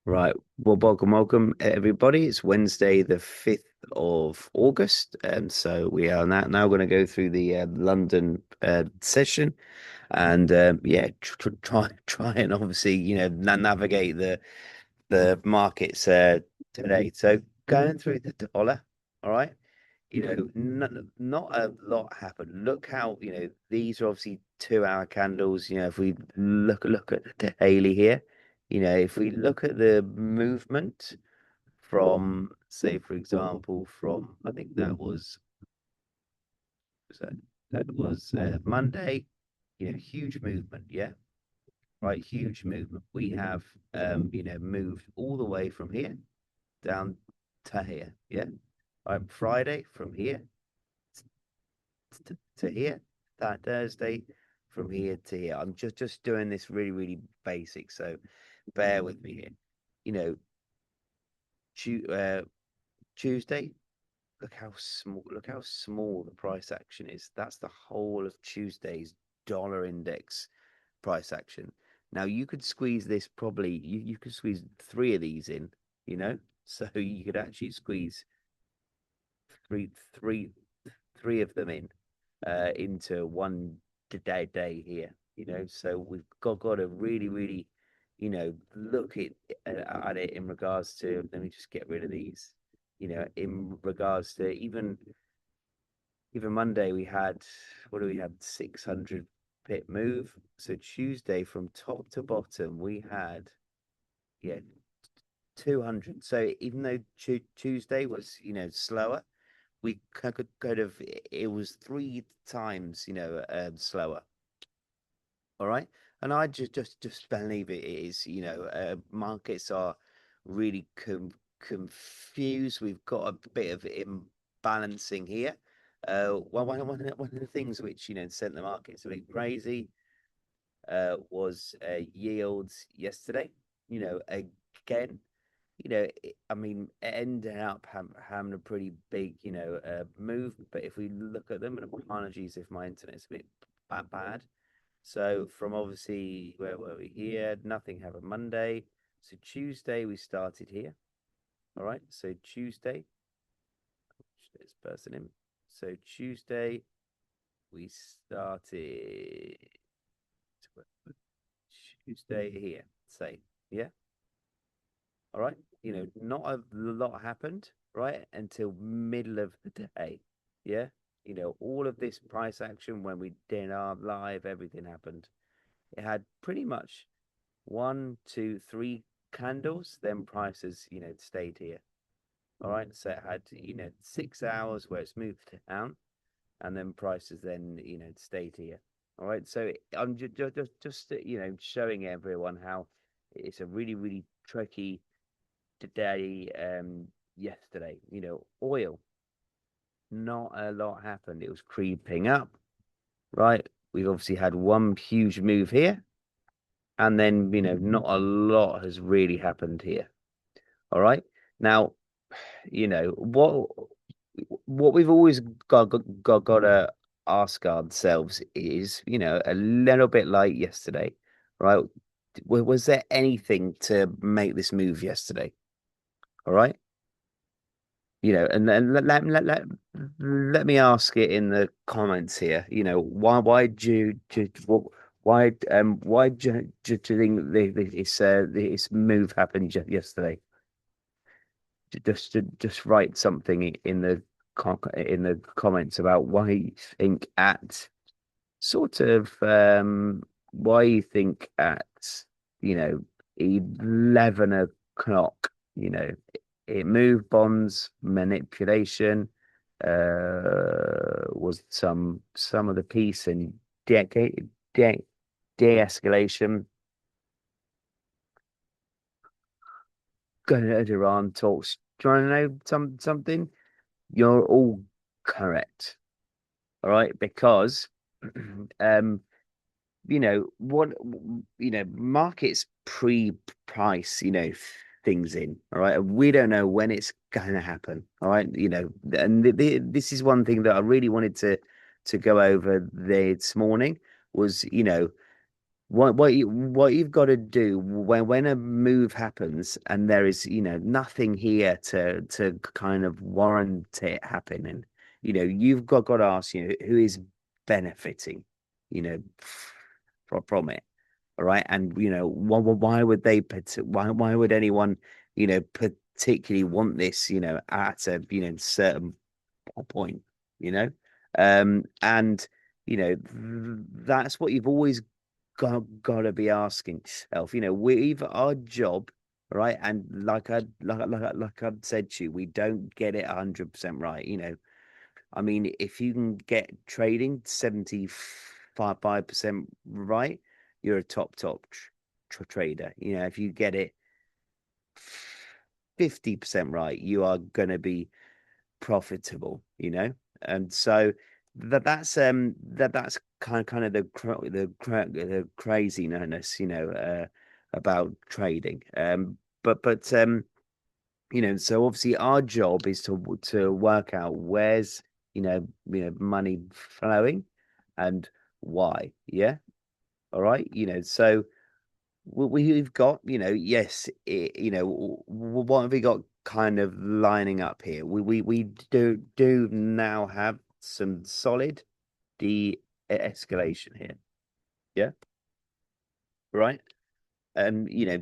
Right. Well, welcome, everybody. It's Wednesday, the 5th of August. And so we are now going to go through the London session and yeah, try and obviously, navigate the markets today. So going through the dollar, all right. Not a lot happened. Look how, these are obviously 2 hour candles. If we look at the daily here, if we look at the movement from, say, for example, from I think that that was Monday, huge movement, yeah, right, huge movement. We have moved all the way from here down to here, yeah. Friday from here to here, that Thursday from here to here. I'm just doing this really basic, so bear with me here. You know, tu Tuesday, look how small the price action is. That's the whole of Tuesday's dollar index price action. Now you could squeeze this probably you could squeeze three of these in, you know, so you could actually squeeze three three three of them in into one day here, so we've got to really look at it in regards to, let me just get rid of these, in regards to even Monday we had, what do we have, 600 pip move. So Tuesday from top to bottom we had, yeah, 200. So even though Tuesday was, slower, we could have, it was three times, slower. All right. And I just believe it is, markets are really confused. We've got a bit of imbalancing here. One of the things which, sent the markets a bit crazy was yields yesterday. Again, I mean, it ended up having a pretty big, move. But if we look at them, and apologies if my internet's a bit bad. So from obviously, where were we here? Nothing happened Monday. So Tuesday we started here. All right. So Tuesday, this person in. So Tuesday we started Tuesday here. Say, yeah. All right. Not a lot happened, right? Until middle of the day. Yeah. All of this price action when we did our live, everything happened. It had pretty much one, two, three candles, then prices, stayed here. All right. So it had, 6 hours where it's moved down, and then prices then, stayed here. All right. So I'm just showing everyone how it's a really tricky today, yesterday. Oil, not a lot happened. It was creeping up, right? We've obviously had one huge move here, and then, not a lot has really happened here. All right. Now, what we've always got to ask ourselves is, a little bit like yesterday, right? Was there anything to make this move yesterday? All right. And then let me ask it in the comments here. Why do you think this move happened yesterday? Just write something in the comments about why you think at sort of why you think at, you know 11 o'clock, it moved. Bonds manipulation was some of the piece, and de de de-escalation. Going to Iran talks. Do you want to know something? You're all correct. All right, because um, what, markets pre-price, things in. All right, we don't know when it's going to happen. All right, and this is one thing that I really wanted to go over this morning was, what you've got to do when a move happens and there is, nothing here to kind of warrant it happening, you've got to ask, who is benefiting, you know, from it. All right. And why would why would anyone, particularly want this, at a, certain point, you know? And that's what you've always got to be asking yourself. We've our job, right? And like I said to you, we don't get it 100% right. I mean, if you can get trading 75% right, you're a top trader. If you get it 50% right, you are going to be profitable. And so that's kind of the craziness, about trading. But so obviously our job is to work out where's money flowing and why. Yeah. All right. So we've got, yes, what have we got kind of lining up here? We do now have some solid de-escalation here. Yeah. Right.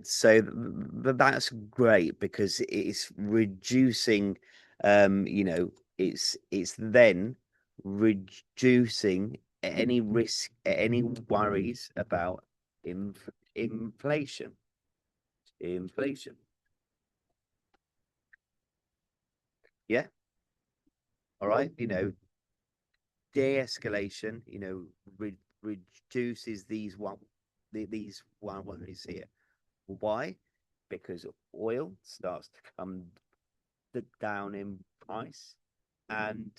So that's great because it's reducing, it's then reducing any risk, any worries about inflation. Inflation. Yeah. All right. De-escalation, reduces these one worries here. Why? Because oil starts to come down in price, and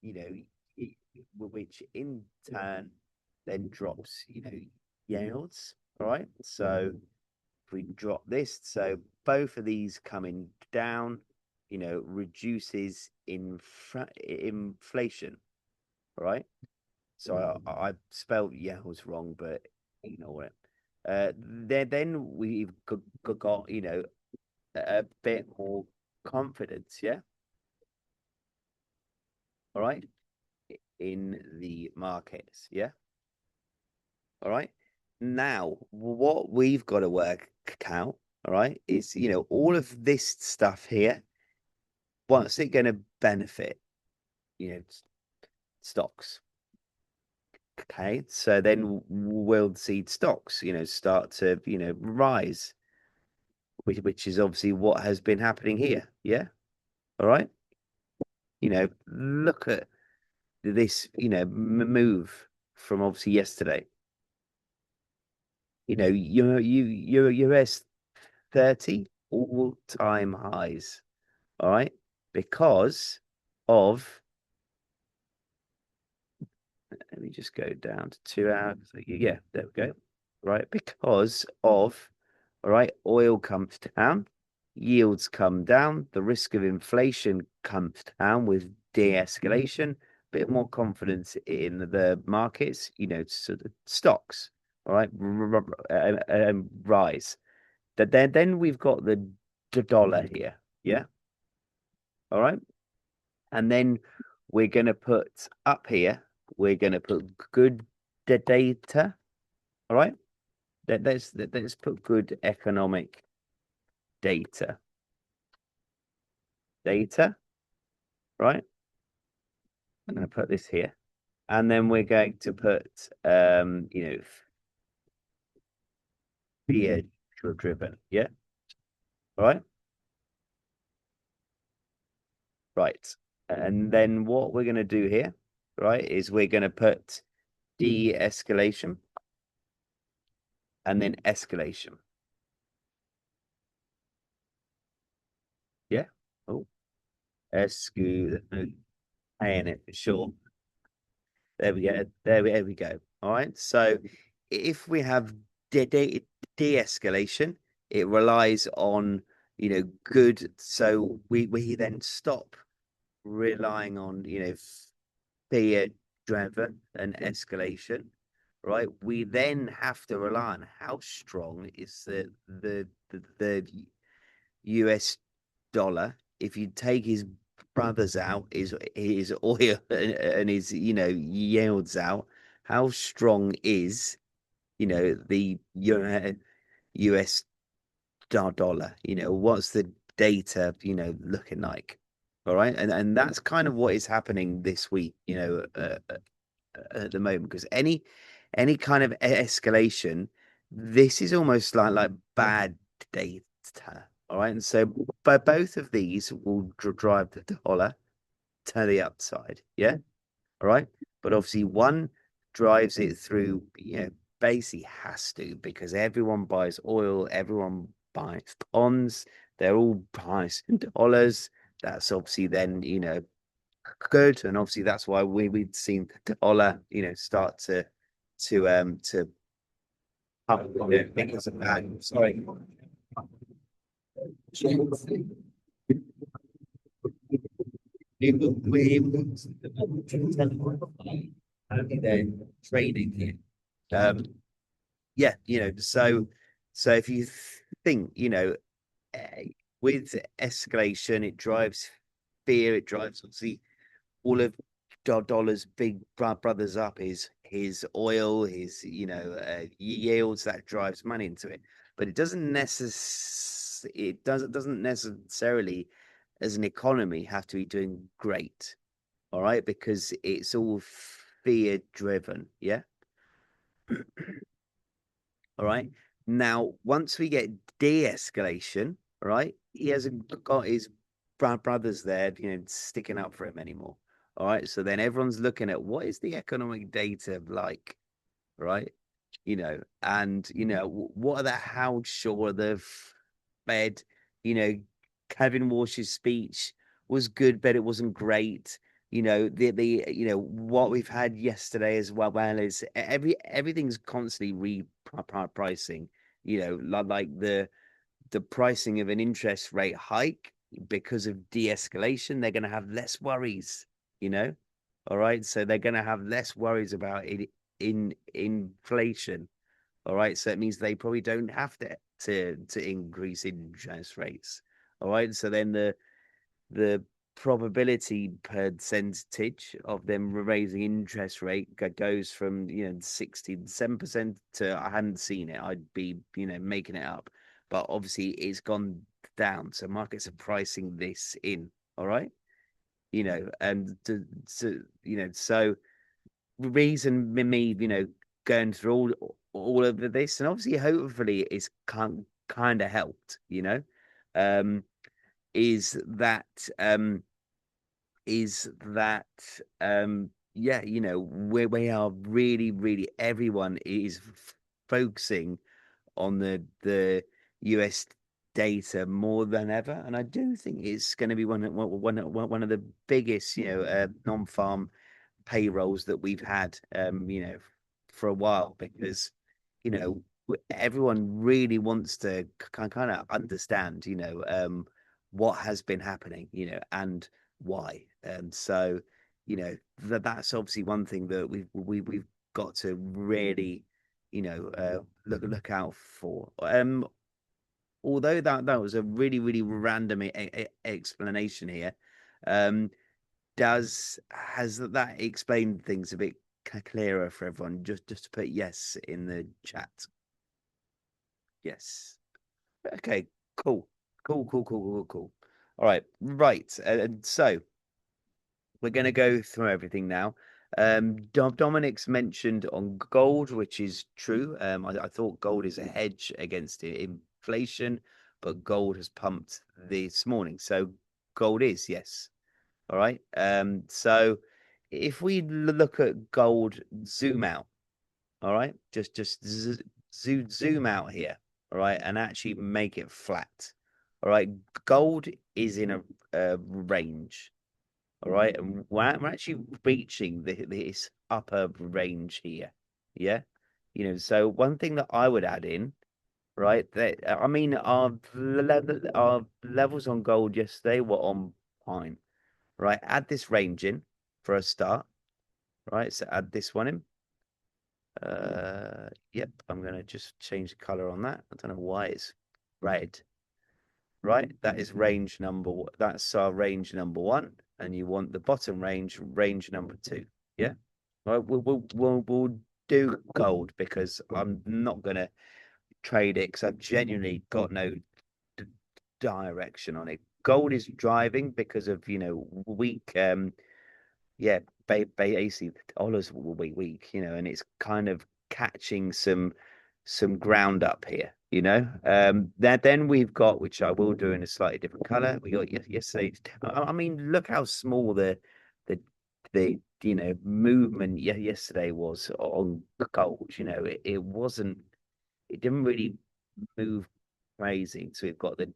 you know, which in turn then drops, yields. All right. So if we drop this, so both of these coming down, reduces inflation. All right. So I spelled yields wrong, but ignore it. Then we've got, a bit more confidence, yeah. All right, in the markets, yeah. All right. Now, what we've got to work out, all right, is all of this stuff here. What's it going to benefit? Stocks. Okay, so then we'll see stocks, start to, rise, which is obviously what has been happening here. Yeah. All right. Look at this, move from obviously yesterday. Your US 30 all-time highs. All right. Because of, let me just go down to 2 hours. Yeah, there we go. Right. Because of, all right, oil comes down, yields come down, the risk of inflation comes down with de-escalation, bit more confidence in the markets, so the stocks, all right, rise. Then we've got the dollar here, yeah, all right, and then we're gonna put up here, we're gonna put good data, all right. Let's put good economic data. Data, right? I'm going to put this here. And then we're going to put, fear driven. Yeah. All right. Right. And then what we're going to do here, right, is we're going to put de-escalation and then escalation. Yeah. Oh, escalation it for sure. There we go. There we go. All right. So if we have de-escalation, it relies on, good. So we then stop relying on, fear driven and escalation, right? We then have to rely on how strong is the US dollar. If you take his brothers out, his oil and his yields out, how strong is the US dollar? What's the data looking like? All right, and that's kind of what is happening this week. At the moment, because any kind of escalation, this is almost like bad data. All right, and so but both of these will drive the dollar to the upside. Yeah, all right, but obviously one drives it through. Basically has to, because everyone buys oil, everyone buys bonds. They're all priced in dollars. That's obviously then good, and obviously that's why we've seen the dollar, start to because of that. Sorry. They're trading here. Yeah, so if you think, with escalation, it drives fear, it drives obviously all of Dollar's big brothers up, his oil, his yields, that drives money into it. But it doesn't necessarily, as an economy, have to be doing great. All right, because it's all fear driven. Yeah. All right. Now, once we get de-escalation, all right, he hasn't got his brothers there, sticking up for him anymore. All right. So then everyone's looking at what is the economic data like, right? And what are the how sure the Fed, you know, Kevin Walsh's speech was good, but it wasn't great. What we've had yesterday as well is everything's constantly repricing. Like the pricing of an interest rate hike because of de-escalation, they're going to have less worries. You know, all right. So they're going to have less worries about it in inflation. All right. So it means they probably don't have to increase interest rates. All right. So then the probability percentage of them raising interest rate goes from 67% to, I hadn't seen it, I'd be making it up, but obviously it's gone down, so markets are pricing this in. All right, and so reason me going through all of this, and obviously hopefully it's kind of helped, um is that um is that yeah, we are really, really, everyone is focusing on the US data more than ever, and I do think it's going to be one of the biggest non-farm payrolls that we've had for a while, because everyone really wants to kind of understand what has been happening, and why. And so that's obviously one thing that we've got to really look out for. Although that was a really, really random explanation here, um has that explained things a bit clearer for everyone? Just to put yes in the chat. Yes. Okay. Cool. Cool. Cool. Cool. Cool. Cool. All right. Right. And so we're going to go through everything now. Dominic's mentioned on gold, which is true. I thought gold is a hedge against inflation, but gold has pumped this morning. So gold is, yes. All right. So if we look at gold, zoom out. All right. Just zoom out here. All right, and actually make it flat. All right. Gold is in a range. All right, and we're actually reaching this upper range here. Yeah. So one thing that I would add in, right? That I mean, our levels on gold yesterday were on point. Right, add this range in for a start. Right, so add this one in. Yep, I'm gonna just change the color on that. I don't know why it's red. Right, that is range number. That's our range number one, and you want the bottom range number two. Yeah. Right, we'll do gold because I'm not gonna trade it because I've genuinely got no d direction on it. Gold is driving because of weak yeah, basically the dollars will be weak, and it's kind of catching some ground up here, then we've got, which I will do in a slightly different color. We got yesterday. I mean, look how small the movement yesterday was on gold. It wasn't, it didn't really move crazy. So we've got the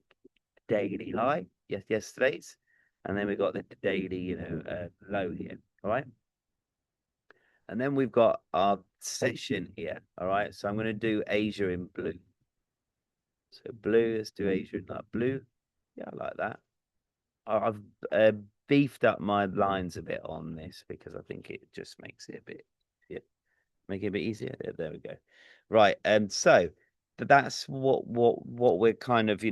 daily high, yesterday's, and then we've got the daily, low here. All right. And then we've got our session here. All right. So I'm going to do Asia in blue. So blue, let's do Asia in that blue. Yeah, I like that. I've beefed up my lines a bit on this because I think it just makes it a bit, yeah, make it a bit easier. There we go. Right. So that's what we're kind of,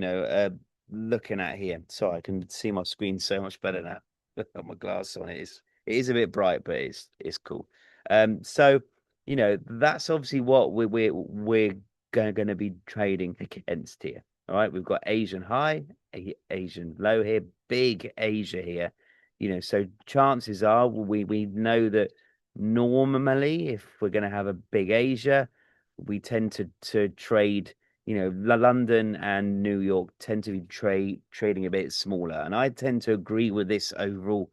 looking at here. So I can see my screen so much better now. Got my glass on. It is a bit bright, but it's cool. So that's obviously what we're going to be trading against here. All right, we've got Asian high, Asian low here, big Asia here. So chances are we know that normally if we're going to have a big Asia, we tend to trade. London and New York tend to be trading a bit smaller, and I tend to agree with this overall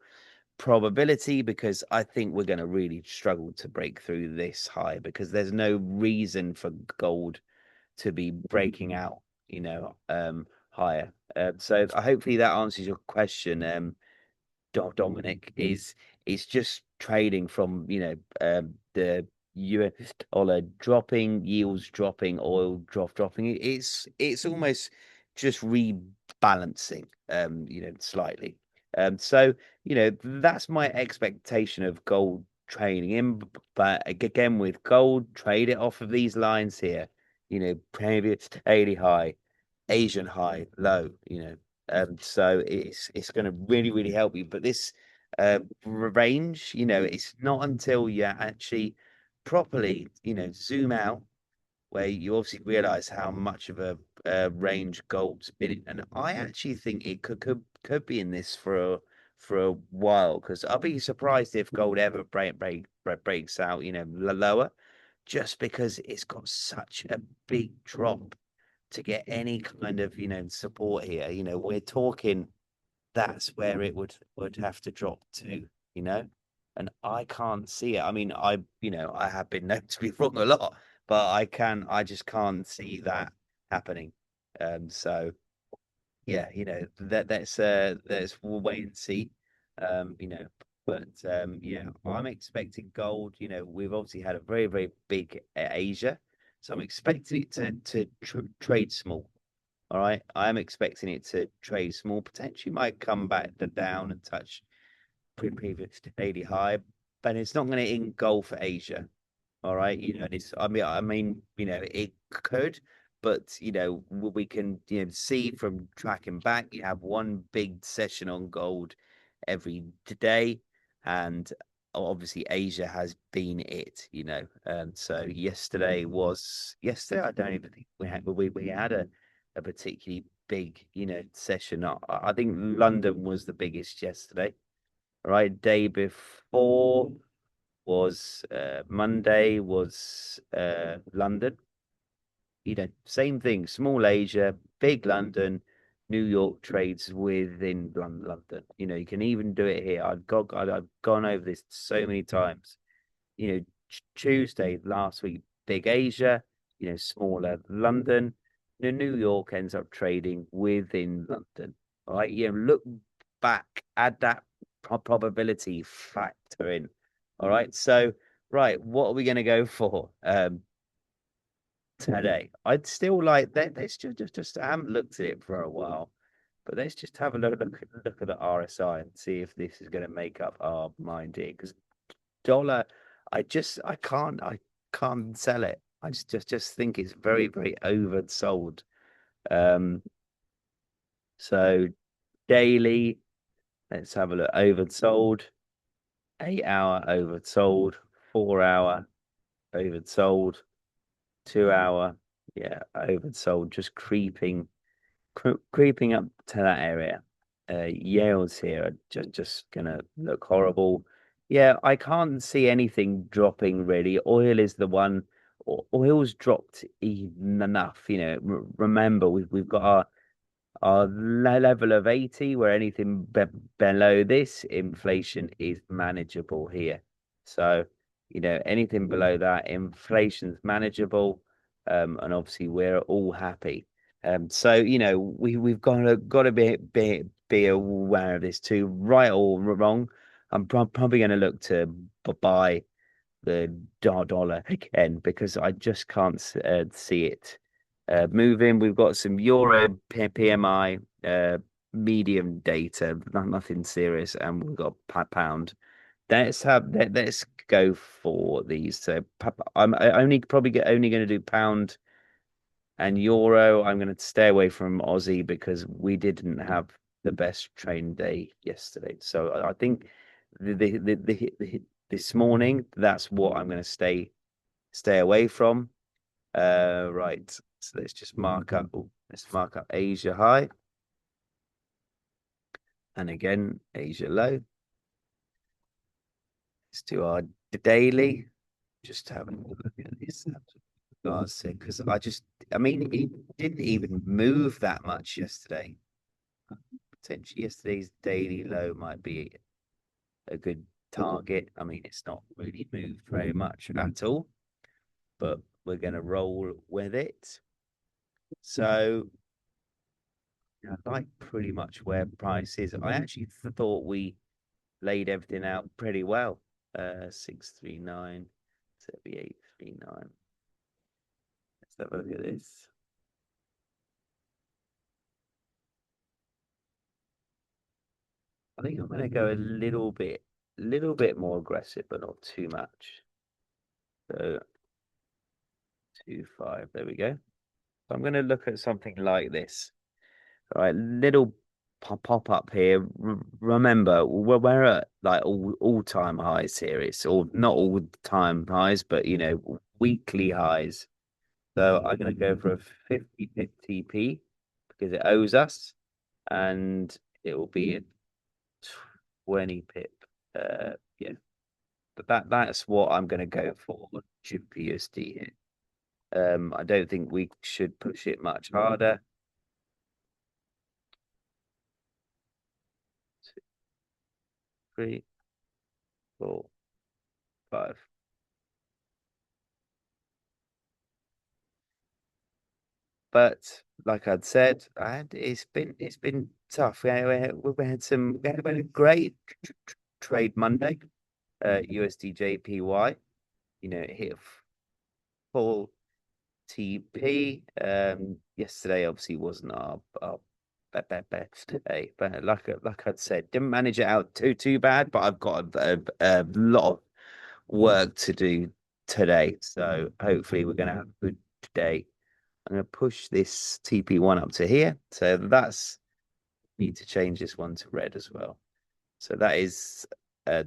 probability because I think we're going to really struggle to break through this high because there's no reason for gold to be breaking out, higher. So hopefully that answers your question. Dominic, is just trading from the US dollar dropping, yields dropping, oil dropping. It's almost just rebalancing, slightly. So that's my expectation of gold trading in. But again, with gold, trade it off of these lines here. Previous daily high, Asian high, low. So it's going to really, really help you. But this range, it's not until you actually properly, zoom out where you obviously realize how much of a range gold's been in. And I actually think it could be in this for a while because I'll be surprised if gold ever breaks out, lower, just because it's got such a big drop to get any kind of support here. We're talking that's where it would have to drop to, you know, and I can't see it. I mean, I have been known to be wrong a lot, but I just can't see that happening. So yeah, let's wait and see. But yeah, I'm expecting gold. We've obviously had a very, very big Asia, so I'm expecting it to trade small. All right, I am expecting it to trade small. Potentially might come back down and touch previous daily high, but it's not going to engulf Asia. All right, and it's I mean, it could, but we can see from tracking back, you have one big session on gold every day, and obviously Asia has been it, so yesterday. I don't even think we had a particularly big session. I think London was the biggest yesterday. All right, day before was Monday was London. Same thing. Small Asia, big London, New York trades within London. You can even do it here. I've gone over this so many times. Tuesday last week, big Asia. Smaller London. New York ends up trading within London. All right. Look back, add that probability factor in. All right. So, right, what are we going to go for today? I'd still like that. Let's just I haven't looked at it for a while, but let's just have a look at the RSI and see if this is going to make up our mind here. Because dollar, I can't. can't sell it. I just think it's very, very oversold. Um, so daily, let's have a look. Oversold, 8 hour oversold, 4 hour oversold, 2 hour, yeah, oversold, just creeping up to that area. Yale's here are just gonna look horrible. Yeah, I can't see anything dropping really. Oil is the one. Oil's dropped even enough. Remember we've got our level of 80, where anything below this, inflation is manageable here. So, anything below that, inflation's manageable, and obviously we're all happy. So we've got to be aware of this too, right or wrong. I'm probably going to look to buy the dollar again because I just can't see it moving. We've got some Euro PMI medium data, nothing serious, and we've got pound. Let's go for these. So I'm only probably only going to do pound and euro. I'm going to stay away from Aussie because we didn't have the best train day yesterday. So I think this morning, that's what I'm going to stay away from. Right. So let's just mark up. Let's mark up Asia high, and again Asia low. Let's do our daily. Just having a look at this. Because I mean, it didn't even move that much yesterday. Potentially yesterday's daily low might be a good target. I mean, it's not really moved very much at all, but we're going to roll with it. So I like pretty much where price is. I actually thought we laid everything out pretty well. 639, 7839. Let's have a look at this. I think I'm going to go a little bit more aggressive, but not too much. So 2.5. There we go. So I'm going to look at something like this. All right, little pop up here. Remember, we're at like all time highs here. It's all not all time highs, but weekly highs. So I'm going to go for a 50 pip TP because it owes us, and it will be a 20 pip. Yeah, but that's what I'm going to go for GBUSD here. I don't think we should push it much harder. 2, 3, 4, 5. But like I'd said, it's been tough. We had a great trade Monday. USD JPY, it hit full TP. Yesterday obviously wasn't our best day, but like I'd said, didn't manage it out too bad. But I've got a lot of work to do today, so hopefully we're gonna have a good day. I'm gonna push this TP1 up to here, so that's need to change this one to red as well. So that is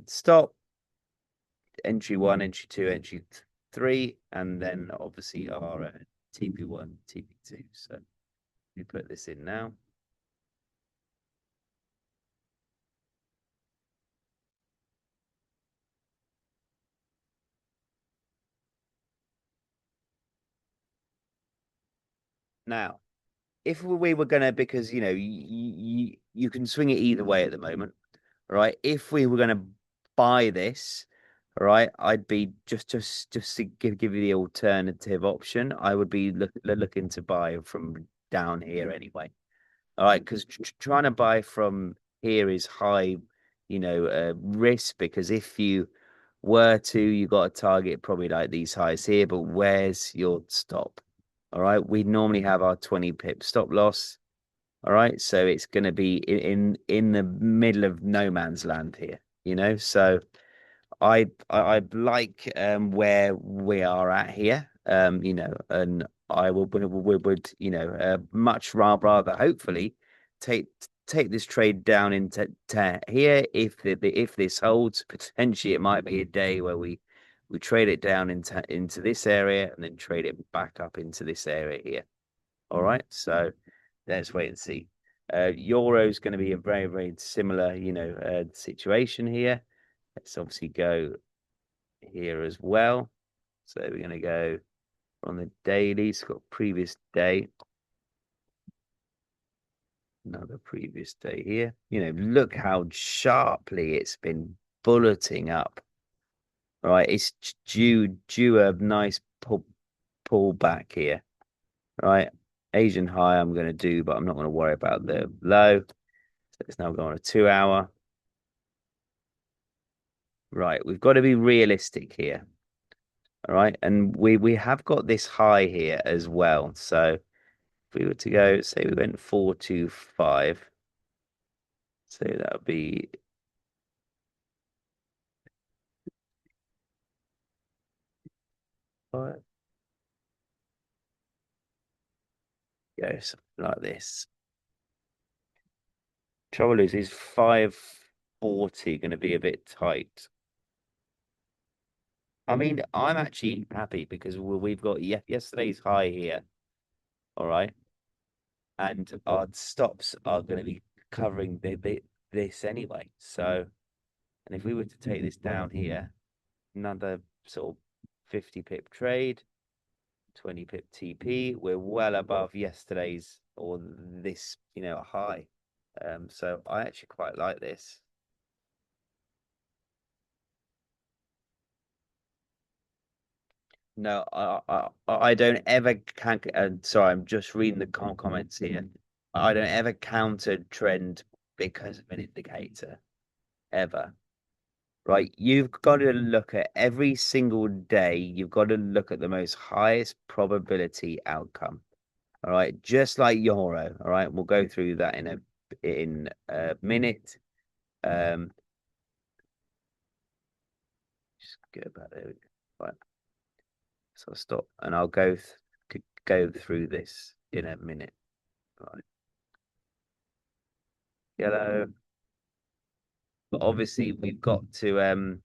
stop, entry one, entry two, entry three, and then obviously our TP1, TP2. So we put this in now. Now, if we were gonna, because you can swing it either way at the moment, right? If we were gonna buy this, right, I'd be just to give you the alternative option. I would be looking to buy from down here anyway. All right, because trying to buy from here is high, risk, because if you were to, you got a target probably like these highs here, but where's your stop? All right, we normally have our 20 pip stop loss. All right, so it's going to be in the middle of no man's land here, so I like where we are at here. And I would much rather hopefully take take this trade down into to here. If this holds, potentially it might be a day where we trade it down into this area and then trade it back up into this area here. All right, so let's wait and see. Euro is going to be a very similar, situation here. Let's obviously go here as well. So we're going to go on the daily. It's got previous day, another previous day here. Look how sharply it's been bulleting up. Right, it's due a nice pull back here. Right, Asian high I'm going to do, but I'm not going to worry about the low. So let's now go on a 2 hour. Right, we've got to be realistic here. All right, and we have got this high here as well. So if we were to go, say we went 425, so that would be five, go something like this. Trouble is 540 going to be a bit tight. I mean, I'm actually happy because we've got yesterday's high here. All right, and our stops are going to be covering this anyway. So, and if we were to take this down here, another sort of 50 pip trade, 20 pip TP, we're well above yesterday's or this, high. So I actually quite like this. No, I don't ever sorry, I'm just reading the comments here. I don't ever counter trend because of an indicator ever. Right, you've got to look at every single day, you've got to look at the most highest probability outcome. All right, just like Euro. All right, we'll go through that in a minute. Um, just go back there. Right, so I'll stop and I'll go through this in a minute. Right, yellow. But obviously, we've got to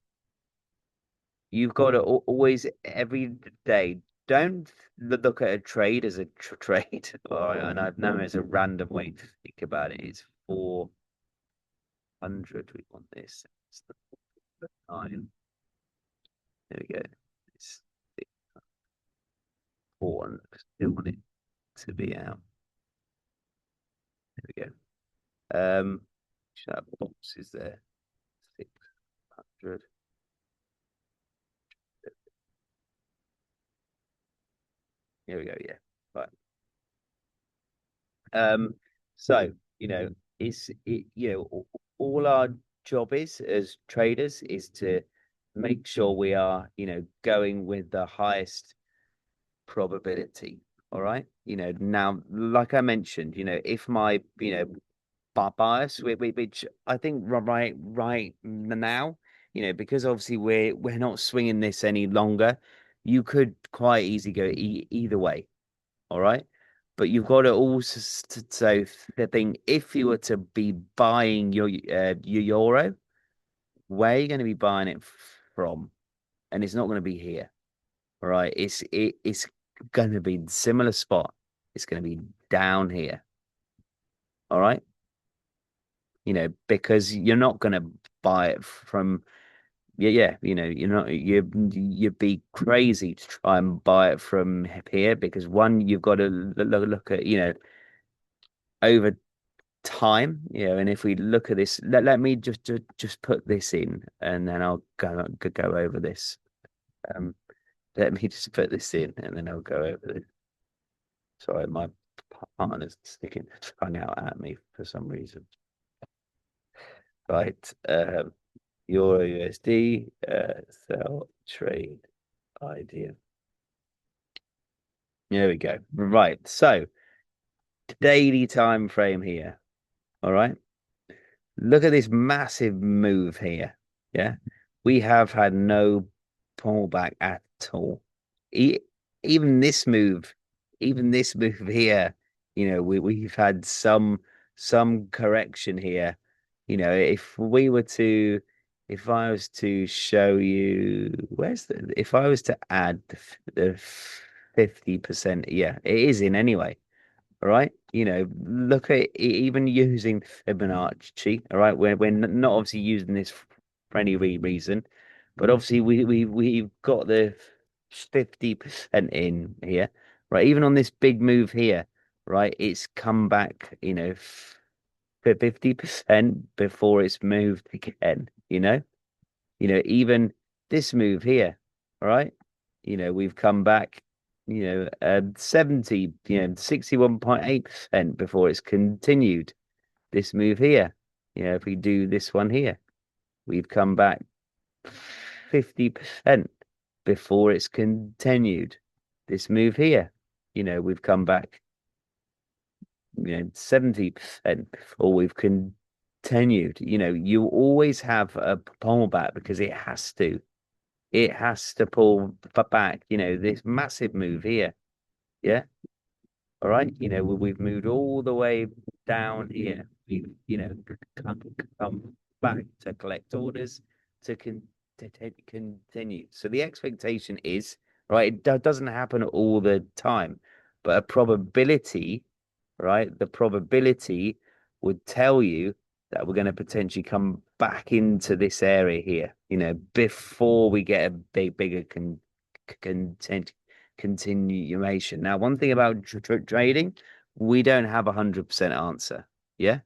you've got to always every day. Don't look at a trade as a trade. All right, and I've known it's a random way to think about it. It's 400. We want this. It's the 9. There we go. It's 400. Still want it to be out. There we go. That box is there. 600. Here we go. Yeah. Right. Um, so, all our job is as traders is to make sure we are, going with the highest probability. All right. Now, like I mentioned, if my, bias, which I think right now, because obviously we're not swinging this any longer, you could quite easily go either way. All right. But you've got to also so think if you were to be buying your euro, where are you going to be buying it from? And it's not going to be here. All right. It's going to be similar spot. It's going to be down here. All right. Because you're not going to buy it from yeah, you're not you'd be crazy to try and buy it from here because one, you've got to look at, over time, and if we look at this, let me just put this in and then I'll go over this. Um, let me just put this in and then I'll go over this. Sorry, my partner's sticking tongue out at me for some reason. Right. Euro USD, sell trade idea. There we go. Right. So daily time frame here. All right. Look at this massive move here. Yeah. we have had no pullback at all. E even this move, even this move here, we've had some correction here. If we were to, if I was to show you, if I was to add the 50%, yeah, it is in anyway. All right. Look at even using Fibonacci. All right. We're not obviously using this for any reason, but obviously we've got the 50% in here, right? Even on this big move here, right? It's come back, for 50% before it's moved again, even this move here, all right? We've come back, 70, 61.8% before it's continued. This move here, if we do this one here, we've come back 50% before it's continued. This move here, we've come back, 70% before we've continued. You always have a pullback because it has to. It has to pull back, this massive move here. Yeah. All right. We've moved all the way down here. We've, come back to collect orders to, to continue. So the expectation is, right, it doesn't happen all the time, but a probability, right? The probability would tell you that we're going to potentially come back into this area here, before we get a bigger content continuation. Now, one thing about trading, we don't have 100% answer. Yeah.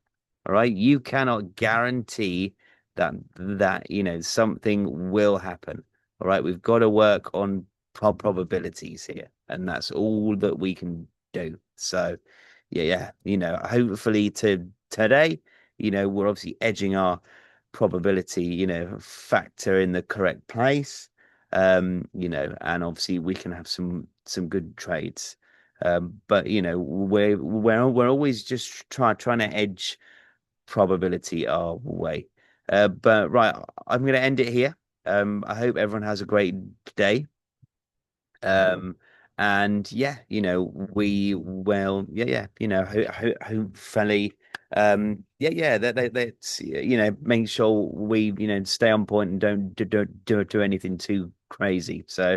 All right. You cannot guarantee that something will happen. All right. We've got to work on probabilities here, and that's all that we can do. So, yeah. Hopefully today, we're obviously edging our probability, factor in the correct place. And obviously we can have some good trades. But we're always just trying to edge probability our way. But right, I'm gonna end it here. I hope everyone has a great day. Um, and yeah, we will, yeah, hopefully, let's, make sure we, stay on point and don't do anything too crazy. So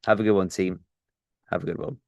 have a good one, team. Have a good one.